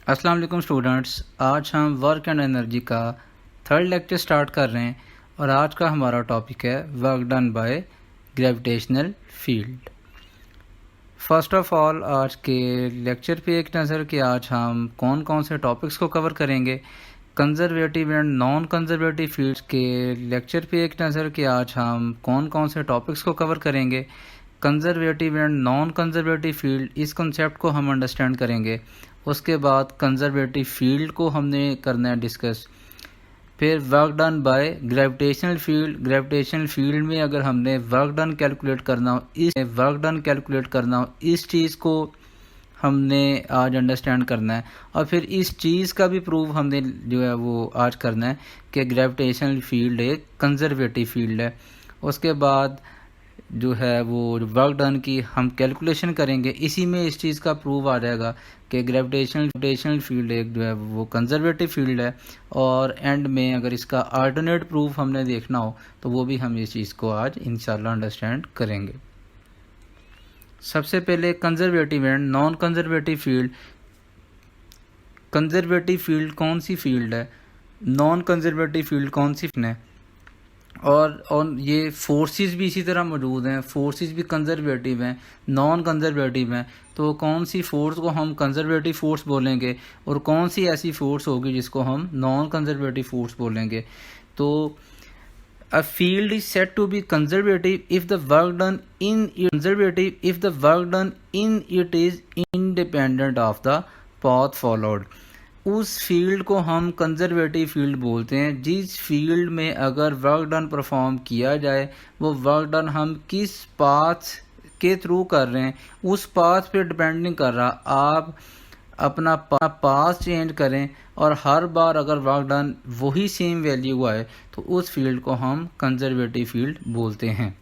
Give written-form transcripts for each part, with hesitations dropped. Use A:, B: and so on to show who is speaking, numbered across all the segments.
A: अस्सलाम वालेकुम स्टूडेंट्स। आज हम वर्क एंड एनर्जी का थर्ड लेक्चर स्टार्ट कर रहे हैं और आज का हमारा टॉपिक है work done by gravitational field. First of all आज के लेक्चर पे एक नज़र कि आज हम कौन कौन से टॉपिक्स को कवर करेंगे। Conservative and non conservative fields के लेक्चर पे एक नज़र कि आज हम कौन कौन से टॉपिक्स को कवर करेंगे। Conservative and non conservative field, इस कॉन्सेप्ट को हम अंडरस्टैंड करेंगे। उसके बाद कंजर्वेटिव फील्ड को हमने करना है डिस्कस। फिर work done by gravitational field में अगर हमने वर्क डन कैलकुलेट करना हो इस चीज़ को हमने आज अंडरस्टैंड करना है। और फिर इस चीज़ का भी प्रूव हमने जो है वो आज करना है कि ग्रेविटेशनल फील्ड एक कंजर्वेटिव फील्ड है। उसके बाद जो है वो वर्क डन की हम कैलकुलेशन करेंगे, इसी में इस चीज़ का प्रूव आ जाएगा कि ग्रेविटेशनल फील्ड एक जो है वो कंजर्वेटिव फील्ड है। और एंड में अगर इसका अल्टरनेट प्रूफ हमने देखना हो तो वो भी हम इस चीज़ को आज इंशाल्लाह अंडरस्टैंड करेंगे। सबसे पहले conservative and non conservative field. Conservative field कौन सी फील्ड है, नॉन कंजर्वेटिव फील्ड कौन सी है। और ये फोर्सेस भी इसी तरह मौजूद हैं, फोर्सेस भी कंजर्वेटिव हैं, नॉन कंजर्वेटिव हैं। तो कौन सी फोर्स को हम कंजर्वेटिव फोर्स बोलेंगे और कौन सी ऐसी फोर्स होगी जिसको हम नॉन कंजर्वेटिव फोर्स बोलेंगे। तो a field is said to be conservative if the work done in it is independent of the path followed। उस फील्ड को हम कंजर्वेटिव फील्ड बोलते हैं जिस फील्ड में अगर वर्क डन परफॉर्म किया जाए वो वर्क डन हम किस पाथ के थ्रू कर रहे हैं उस पाथ पे डिपेंडिंग कर रहा। आप अपना पाथ चेंज करें और हर बार अगर वर्क डन वही सेम वैल्यू आए तो उस फील्ड को हम कंजर्वेटिव फील्ड बोलते हैं।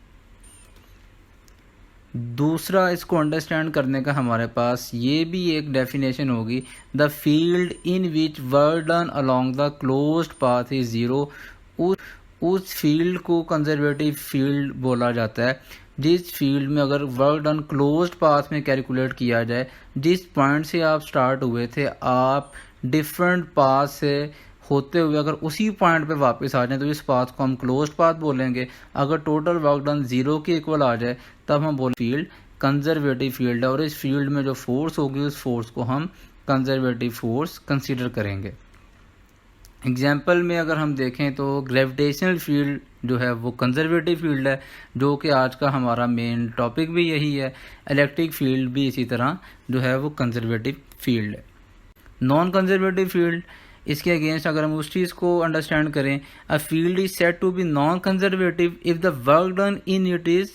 A: दूसरा, इसको अंडरस्टैंड करने का हमारे पास ये भी एक डेफिनेशन होगी, the field in which work done along the closed path is zero. उस फील्ड को कंजर्वेटिव फील्ड बोला जाता है जिस फील्ड में अगर वर्क डन क्लोज्ड पाथ में कैलकुलेट किया जाए, जिस पॉइंट से आप स्टार्ट हुए थे आप डिफरेंट पाथ से होते हुए अगर उसी पॉइंट पे वापस आ जाए तो इस पाथ को हम क्लोज्ड पाथ बोलेंगे। अगर टोटल वर्क डन ज़ीरो के इक्वल आ जाए तब हम बोलें फील्ड कंजर्वेटिव फील्ड है और इस फील्ड में जो फोर्स होगी उस फोर्स को हम कंजर्वेटिव फोर्स कंसीडर करेंगे। एग्जाम्पल में अगर हम देखें तो ग्रेविटेशनल फील्ड जो है वो कंजर्वेटिव फील्ड है, जो कि आज का हमारा मेन टॉपिक भी यही है। इलेक्ट्रिक फील्ड भी इसी तरह जो है वो कंजर्वेटिव फील्ड है। नॉन कंजर्वेटिव फील्ड, इसके अगेंस्ट अगर हम उस चीज़ को अंडरस्टैंड करें, a field is said to be non conservative if the work done in it is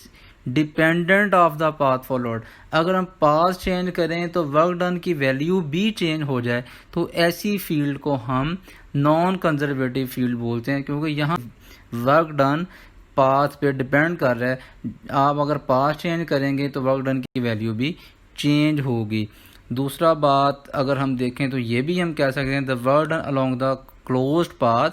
A: dependent of the path followed. अगर हम पाथ चेंज करें तो वर्क डन की वैल्यू भी चेंज हो जाए तो ऐसी फील्ड को हम नॉन कंजर्वेटिव फील्ड बोलते हैं, क्योंकि यहाँ वर्क डन पाथ पे डिपेंड कर रहा है। आप अगर पाथ चेंज करेंगे तो वर्क डन की वैल्यू भी चेंज होगी। दूसरा बात अगर हम देखें तो ये भी हम कह सकते हैं the work done along the closed path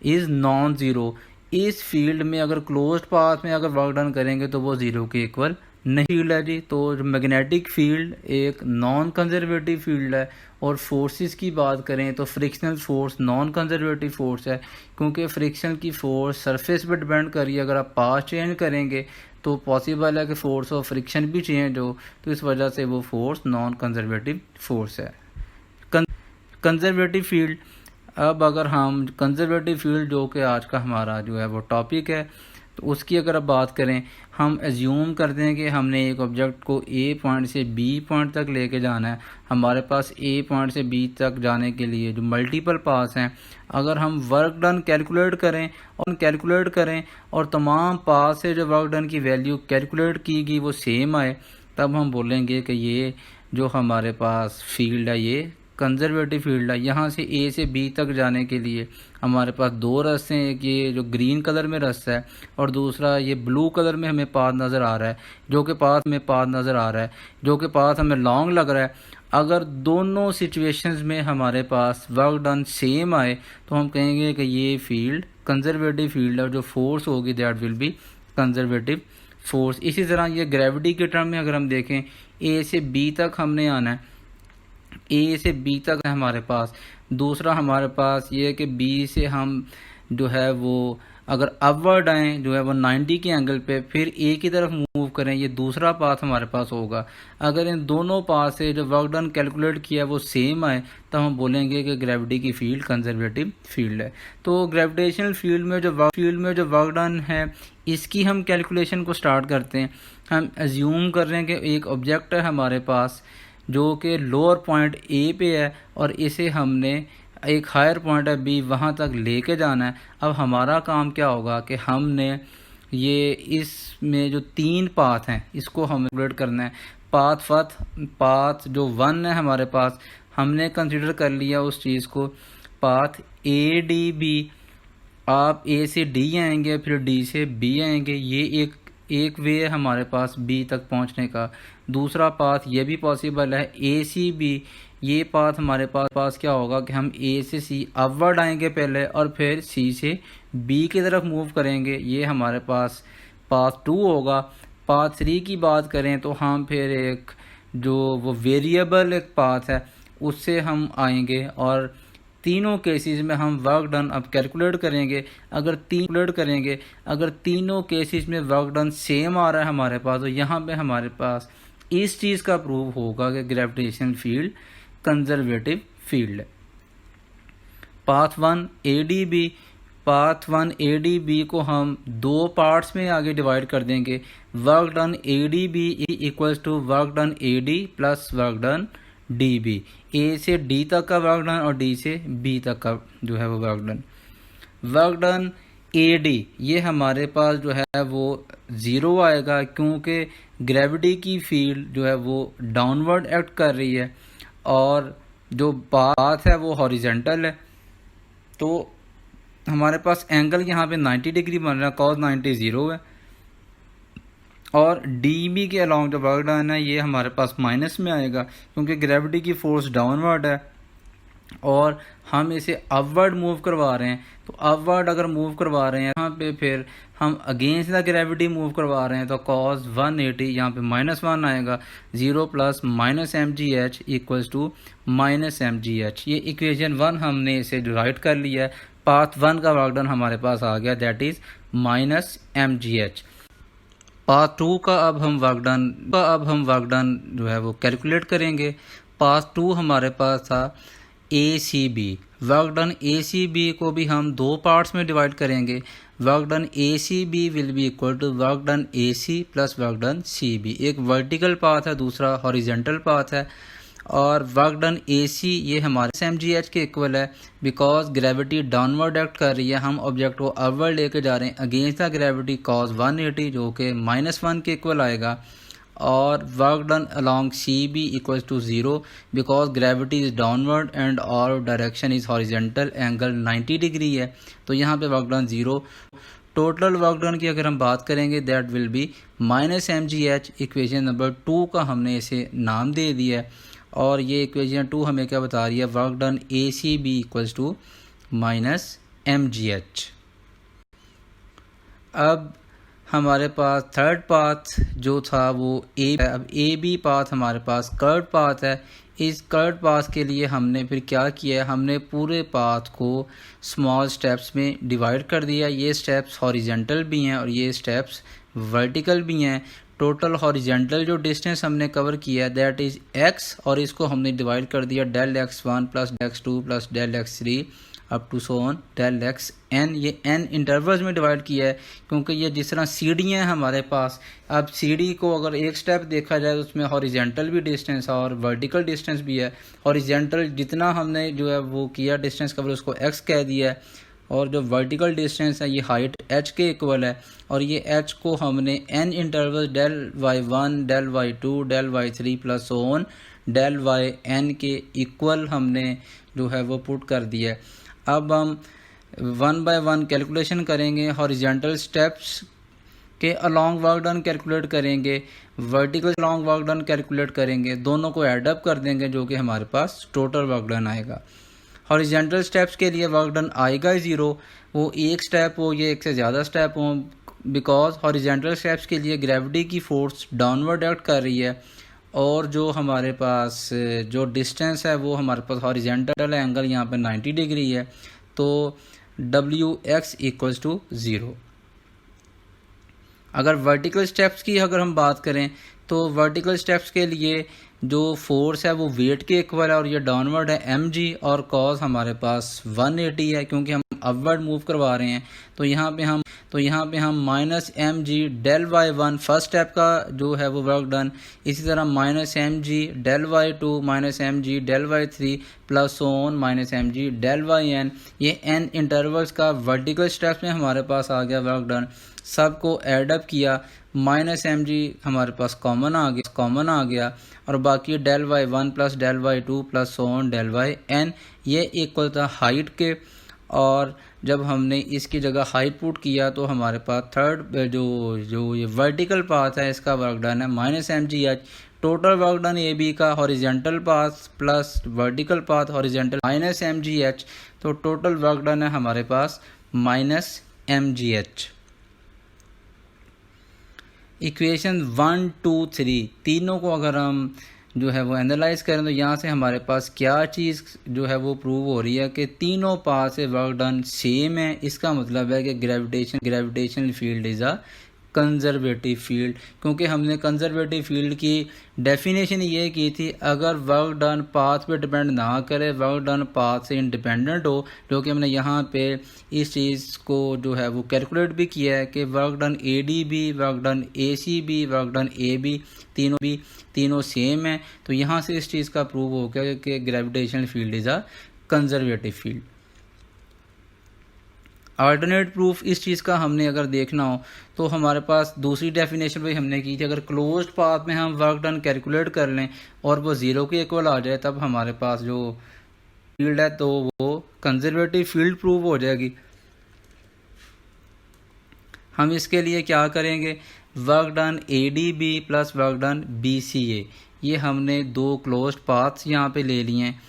A: is non zero. इस फील्ड में अगर क्लोज्ड पाथ में अगर वर्क डन करेंगे तो वो ज़ीरो के इक्वल नहीं फील्ड है जी। तो मैग्नेटिक फील्ड एक नॉन कंजर्वेटिव फील्ड है। और फोर्सेस की बात करें तो frictional force non conservative force है, क्योंकि फ्रिक्शन की फोर्स सरफेस पर डिपेंड कर रही है। अगर आप पाथ चेंज करेंगे तो पॉसिबल है कि फोर्स ऑफ फ्रिक्शन भी चेंज हो, तो इस वजह से वो फोर्स नॉन कंजर्वेटिव फोर्स है। कंजर्वेटिव फील्ड, अब अगर हम कंजर्वेटिव फील्ड जो कि आज का हमारा जो है वो टॉपिक है तो उसकी अगर अब बात करें, हम एज्यूम करते हैं कि हमने एक ऑब्जेक्ट को ए पॉइंट से बी पॉइंट तक लेके जाना है। हमारे पास ए पॉइंट से बी तक जाने के लिए जो मल्टीपल पास हैं, अगर हम वर्क डन कैलकुलेट करें और तमाम पास से जो वर्क डन की वैल्यू कैलकुलेट की गई वो सेम आए, तब हम बोलेंगे कि ये जो हमारे पास फील्ड है ये कंजर्वेटिव फील्ड है। यहाँ से ए से बी तक जाने के लिए हमारे पास दो रास्ते हैं, एक ये जो ग्रीन कलर में रास्ता है और दूसरा ये ब्लू कलर में हमें पाथ नज़र आ रहा है, जो कि पाथ हमें लॉन्ग लग रहा है। अगर दोनों सिचुएशंस में हमारे पास वर्क डन सेम आए तो हम कहेंगे कि ये फील्ड कंजर्वेटिव फील्ड है और जो फोर्स होगी that will B conservative force. इसी तरह ये ग्रेविटी के टर्म में अगर हम देखें, ए से बी तक हमने आना है ए से बी तक है हमारे पास। दूसरा हमारे पास ये है कि बी से हम जो है वो अगर अपवर्ड आए जो है वो 90 के एंगल पे, फिर ए की तरफ मूव करें, ये दूसरा पाथ हमारे पास होगा। अगर इन दोनों पाथ से जो वर्क डन कैलकुलेट किया वो सेम आए तो हम बोलेंगे कि ग्रेविटी की फील्ड कंजर्वेटिव फील्ड है। तो ग्रेविटेशनल फील्ड में जो वर्क डन है इसकी हम कैलकुलेशन को स्टार्ट करते हैं। हम एज्यूम कर रहे हैं कि एक ऑब्जेक्ट है हमारे पास जो कि लोअर पॉइंट ए पे है और इसे हमने एक हायर पॉइंट है बी वहाँ तक लेके जाना है। अब हमारा काम क्या होगा कि हमने ये इसमें जो 3 पाथ हैं इसको हमें कैलकुलेट करना है। पाथ जो 1 है हमारे पास हमने कंसिडर कर लिया उस चीज़ को, पाथ ए डी बी। आप ए से डी आएंगे फिर डी से बी आएंगे, ये एक वे है हमारे पास बी तक पहुंचने का। दूसरा पाथ ये भी पॉसिबल है ए सी बी। ये पाथ हमारे पास क्या होगा कि हम ए से सी अपवर्ड आएंगे पहले और फिर सी से बी की तरफ मूव करेंगे, ये हमारे पास पाथ 2 होगा। पाथ 3 की बात करें तो हम फिर एक जो वो वेरिएबल एक पाथ है उससे हम आएंगे और तीनों केसेस में हम वर्क डन अब कैलकुलेट करेंगे। अगर तीनों केसेस में वर्क डन सेम आ रहा है हमारे पास तो यहाँ पे हमारे पास इस चीज़ का प्रूव होगा कि ग्रेविटेशनल फील्ड कंजर्वेटिव फील्ड है। पाथ 1 ए डी बी को हम 2 पार्ट्स में आगे डिवाइड कर देंगे। Work done A D B equals to work done A D plus work done D B. A से डी तक का वर्क डन और डी से बी तक का जो है वो वर्क डन ए डी ये हमारे पास जो है वो 0 आएगा क्योंकि ग्रेविटी की फील्ड जो है वो डाउनवर्ड एक्ट कर रही है और जो पाथ है वो हॉरिजेंटल है। तो हमारे पास एंगल यहाँ पे 90 डिग्री बन रहा है, cos 90 0 है। और डी बी के अलॉन्ग जो वर्क डन है ये हमारे पास माइनस में आएगा क्योंकि ग्रेविटी की फोर्स डाउनवर्ड है और हम इसे अपवर्ड मूव करवा रहे हैं। तो अपवर्ड अगर मूव करवा रहे हैं यहाँ पे फिर हम अगेंस्ट द ग्रेविटी मूव करवा रहे हैं तो cos 180 यहाँ पे -1 आएगा। 0 plus minus M G H equals to minus M G H. ये इक्वेशन 1 हमने इसे राइट कर लिया है। पाथ 1 का वर्क डन हमारे पास आ गया, that is minus M G H. Path 2 का अब हम वर्क डन जो है वो कैलकुलेट करेंगे। पाथ 2 हमारे पास था A C B. Work done A C B को भी हम 2 पार्ट्स में डिवाइड करेंगे। Work done A C B will be equal to work done A C plus work done C B. एक वर्टिकल पाथ है, दूसरा हॉरिजेंटल पाथ है। और वर्क डन ए सी ये हमारे एम जी एच के इक्वल है बिकॉज ग्रेविटी डाउनवर्ड एक्ट कर रही है। हम ऑब्जेक्ट को अपवर्ड लेके जा रहे हैं अगेंस्ट द ग्रेविटी cos 180 जो कि -1 के इक्वल आएगा। और work done along C B equals to 0 because gravity is downward and और direction is horizontal, angle 90 degree है तो यहाँ पे work done 0। Total work done की अगर हम बात करेंगे that will be minus M G h. Equation number 2 का हमने इसे नाम दे दिया है और ये इक्वेशन 2 हमें क्या बता रही है, work done A C B equals to minus M G H. अब हमारे पास थर्ड पाथ जो था वो ए है। अब ए बी पाथ हमारे पास कर्व पाथ है। इस कर्व पाथ के लिए हमने फिर क्या किया है, हमने पूरे पाथ को स्मॉल स्टेप्स में डिवाइड कर दिया। ये स्टेप्स हॉरिजेंटल भी हैं और ये स्टेप्स वर्टिकल भी हैं। टोटल हॉरिजेंटल जो डिस्टेंस हमने कवर किया है दैट इज़ x और इसको हमने डिवाइड कर दिया del x1 plus del x2 plus del x3 up to so on del xn। ये n इंटरवल्स में डिवाइड किया है क्योंकि ये जिस तरह सीढ़ियाँ हैं हमारे पास। अब सीढ़ी को अगर एक स्टेप देखा जाए तो उसमें हॉरिजेंटल भी डिस्टेंस है और वर्टिकल डिस्टेंस भी है। हॉरिजेंटल जितना हमने जो है वो किया डिस्टेंस कवर उसको x कह दिया है और जो वर्टिकल डिस्टेंस है ये हाइट h के इक्वल है और ये h को हमने n interval del y1 del y2 del y3 plus so on del yn के इक्वल हमने जो है वो पुट कर दिया है। अब हम 1 बाय 1 कैलकुलेशन करेंगे। हॉरिजेंटल स्टेप्स के अलॉन्ग वर्क डन कैलकुलेट करेंगे, vertical along work done calculate करेंगे, दोनों को एड अप कर देंगे जो कि हमारे पास टोटल वर्क डन आएगा। हॉरिजेंटल स्टेप्स के लिए वर्क डन आएगा 0, वो एक स्टेप हो या एक से ज़्यादा स्टेप हो बिकॉज हॉरिजेंटल स्टेप्स के लिए ग्रेविटी की फोर्स डाउनवर्ड एक्ट कर रही है और जो हमारे पास जो डिस्टेंस है वो हमारे पास हॉरिजेंटल है, एंगल यहाँ पे 90 डिग्री है, तो WX इक्वल्स टू 0। अगर वर्टिकल स्टेप्स की अगर हम बात करें तो वर्टिकल स्टेप्स के लिए जो फोर्स है वो वेट के इक्वल है, और ये डाउनवर्ड है mg, और कॉस हमारे पास 180 है क्योंकि हम अपवर्ड मूव करवा रहे हैं। तो यहाँ पे हम minus M G del Y one first step का जो है वो वर्क डन, इसी तरह minus M G del Y two minus M G del Y three plus on minus M G del Y N, ये एन इंटरवल्स का vertical steps में हमारे पास आ गया वर्क डन। सबको एडअप किया, माइनस एम जी हमारे पास कॉमन आ गया और बाकी del Y one plus del Y two plus on del Y N, ये इक्वल था हाइट के। और जब हमने इसकी जगह हाइट पुट किया तो हमारे पास थर्ड जो ये वर्टिकल पाथ है इसका वर्क डन है minus M G h. Total work done A B का horizontal path plus vertical path horizontal minus M G h, तो टोटल वर्क डन है हमारे पास minus M G h. Equation 1 2 3 तीनों को अगर हम जो है वो एनालाइज करें तो यहाँ से हमारे पास क्या चीज़ जो है वो प्रूव हो रही है कि तीनों पास से वर्क डन सेम है। इसका मतलब है कि gravitational field is a conservative field, क्योंकि हमने कंजर्वेटिव फील्ड की डेफिनेशन ये की थी अगर वर्क डन पाथ पे डिपेंड ना करे, वर्क डन पाथ से इंडिपेंडेंट हो, जो कि हमने यहाँ पे इस चीज़ को जो है वो कैलकुलेट भी किया है कि work done A D B, work done A C B, work done A B तीनों सेम है। तो यहाँ से इस चीज़ का प्रूव हो गया कि gravitational field is a conservative field. Alternate proof इस चीज़ का हमने अगर देखना हो तो हमारे पास दूसरी डेफिनेशन भी हमने की थी, अगर क्लोज्ड पाथ में हम वर्क डन कैलकुलेट कर लें और वो ज़ीरो के इक्वल आ जाए तब हमारे पास जो फील्ड है तो वो कंजर्वेटिव फील्ड प्रूव हो जाएगी। हम इसके लिए क्या करेंगे, work done A D B plus work done B C A, ये हमने दो क्लोज्ड पाथ्स यहाँ पे ले लिए हैं।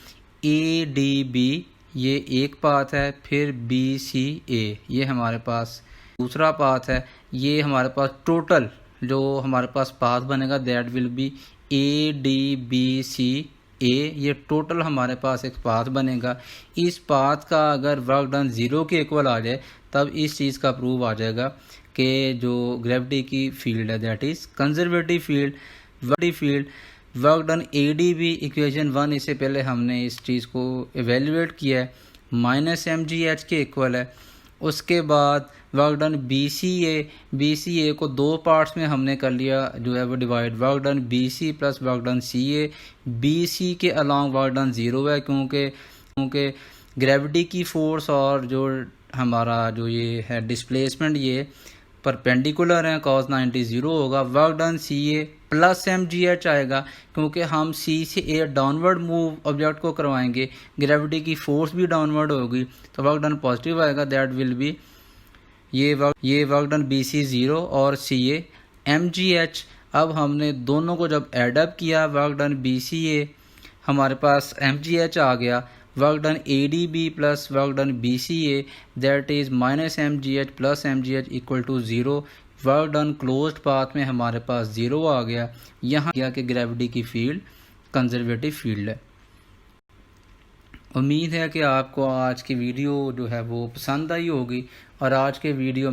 A: ए डी बी ये एक पाथ है, फिर बी सी ए ये हमारे पास दूसरा पाथ है। ये हमारे पास टोटल जो हमारे पास पाथ बनेगा that will be A D B C A, ये टोटल हमारे पास एक पाथ बनेगा। इस पाथ का अगर वर्क डन ज़ीरो के इक्वल आ जाए तब इस चीज़ का प्रूव आ जाएगा कि जो ग्रेविटी की फील्ड है that is conservative field. Work done A D B equation 1 इससे पहले हमने इस चीज़ को एवेल्यूएट किया है, माइनस एम जी एच के इक्वल है। उसके बाद वर्क डन बी सी ए को दो पार्ट्स में हमने कर लिया जो है वो divide, work done B C plus work done C A. B C के अलॉन्ग वर्क डन ज़ीरो है क्योंकि ग्रेविटी की फोर्स और जो हमारा जो ये है डिस्प्लेसमेंट ये परपेंडिकुलर है, cos 90 ज़ीरो होगा। वर्क डन सी ए प्लस एम जी एच आएगा क्योंकि हम सी से ए डाउनवर्ड मूव ऑब्जेक्ट को करवाएंगे, ग्रेविटी की फोर्स भी डाउनवर्ड होगी तो वर्क डन पॉजिटिव आएगा, दैट विल बी ये work done B C zero और C A M G H. अब हमने दोनों को जब एडअप किया work done B C A हमारे पास एम जी एच आ गया, work done A D B plus work done B C A that is minus M G H plus M ji H equal to zero. Work done closed path में हमारे पास zero आ गया, यहाँ गया कि gravity की field conservative field है। उम्मीद है कि आपको आज की वीडियो जो है वो पसंद आई होगी और आज के वीडियो